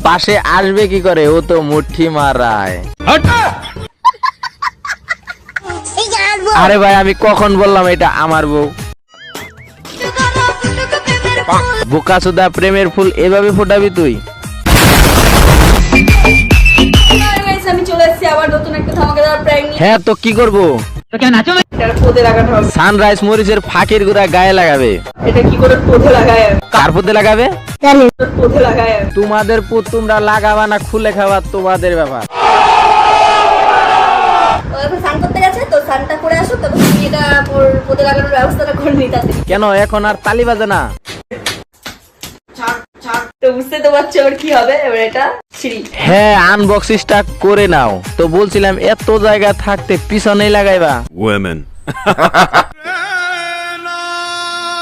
পাশে আসবে কি করে, ও তো মুঠি মারায়। আরে ভাই আমি কখন বললাম এটা আমার বউ? বোকাচোদা, প্রেমের ফুল এভাবে ফোটাবি তুই? আমি চলে এসেছি আবার নতুন একটা ধামাকাদার প্র্যাঙ্ক নিয়ে। হ্যাঁ তো কি করবো? এটা পোদে লাগানো হবে। সানরাইজ মরিচের ফাঁকির গুঁড়া গায়ে লাগাবে। এটা কি করে পোদে লাগায়? কার পুঁতে লাগাবে? পোদে লাগায়। তোমাদের পুত তোমরা লাগাবা না খুলে খাবা, তোমাদের ব্যাপার। ও এখন স্নান করতে গেছে, তো স্নানটা করে আসো, তখন তুমি এটা পোদে লাগানোর ব্যবস্থাটা করে নিতে। কেন এখন আর তালি বাজে না? তো বুঝতে তো পারছো এবার কি হবে। এবার এটা সিঁড়ি। হ্যাঁ আনবক্সিংটা করে নাও। তো বলছিলাম এত জায়গা থাকতে পিছনেই লাগাইবা। Women.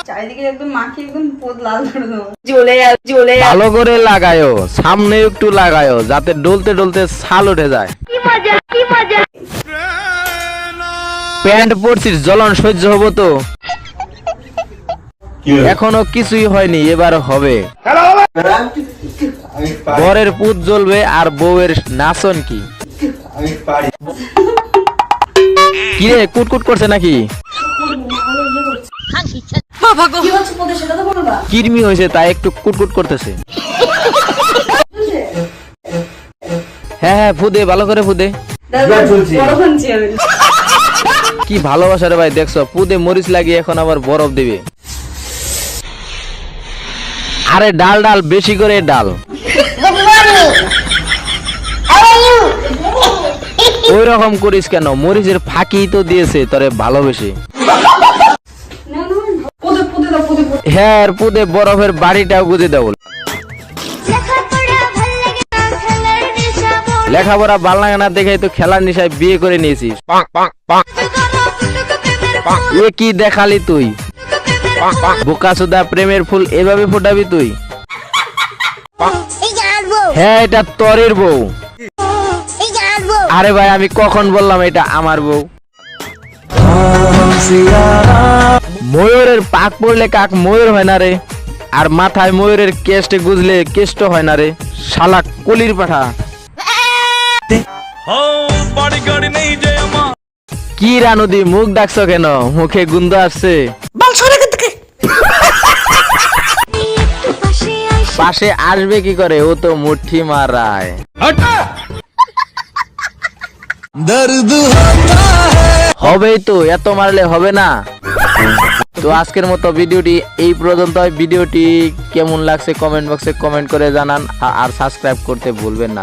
চারিদিকে একদম মাখি একদম পোদ লাল করে দেবো। জ্বলে ভালো করে লাগায়ও, সামনে একটু লাগায়ও, যাতে ডলতে ডলতে ছাল উঠে যায়। কি মজা। প্যান্ট পরছিস, জ্বলন সহ্য হবো তো? এখনো কিছুই হয়নি, এবার হবে। বরের পুত জ্বলবে আর বউয়ের নাচন কি? কিরে কুটকুট করছে নাকি? কি হচ্ছে পোদে সেটা তো বলবা। কিরমি হয়েছে তাই একটু কুটকুট করতেছে। হ্যাঁ হ্যাঁ ফুদে, ভালো করে ফুদে। বড় ভাঙছি আমি। কি ভালোবাসা রে ভাই, দেখছো পুদে মরিচ লাগিয়ে এখন আবার বরফ দিবে। আরে ডাল ডাল বেশি করে ডাল। ওই রকম করিস কেন? মরিচের ফাঁকি তো দিয়েছে তোরে ভালোবেসে। হ্যাঁ আর পুদে বরফের বাড়িটাও গুজে দাও। লেখাপড়া ভাল লাগে না দেখে তো খেলার নেশায় বিয়ে করে নিয়েছিস। এ কি দেখালি তুই? বোকাচোদা, প্রেমের ফুল এভাবে ফোটাবি তুই? হ্যাঁ এটা তরের বউ। আরে ভাই আমি কখন বললাম এটা আমার বউ? ময়ূরের পাক পড়লে কাক ময়ূর হয় না রে, আর মাথায় ময়ূরের কেষ্টে গুজলে কেষ্ট হয় না রে, শালা কলির পাঠা। কি রানুদি মুখ ডাকছো কেন? মুখে গুন্দ আসছে? পাশে আসবে কি করে, ও তো মুঠি মারায়। হবেই তো, এত মারলে হবে না। তো আজকের মতো ভিডিওটি এই পর্যন্ত। ভিডিওটি কেমন লাগছে কমেন্ট বক্সে কমেন্ট করে জানান, আর সাবস্ক্রাইব করতে ভুলবেন না।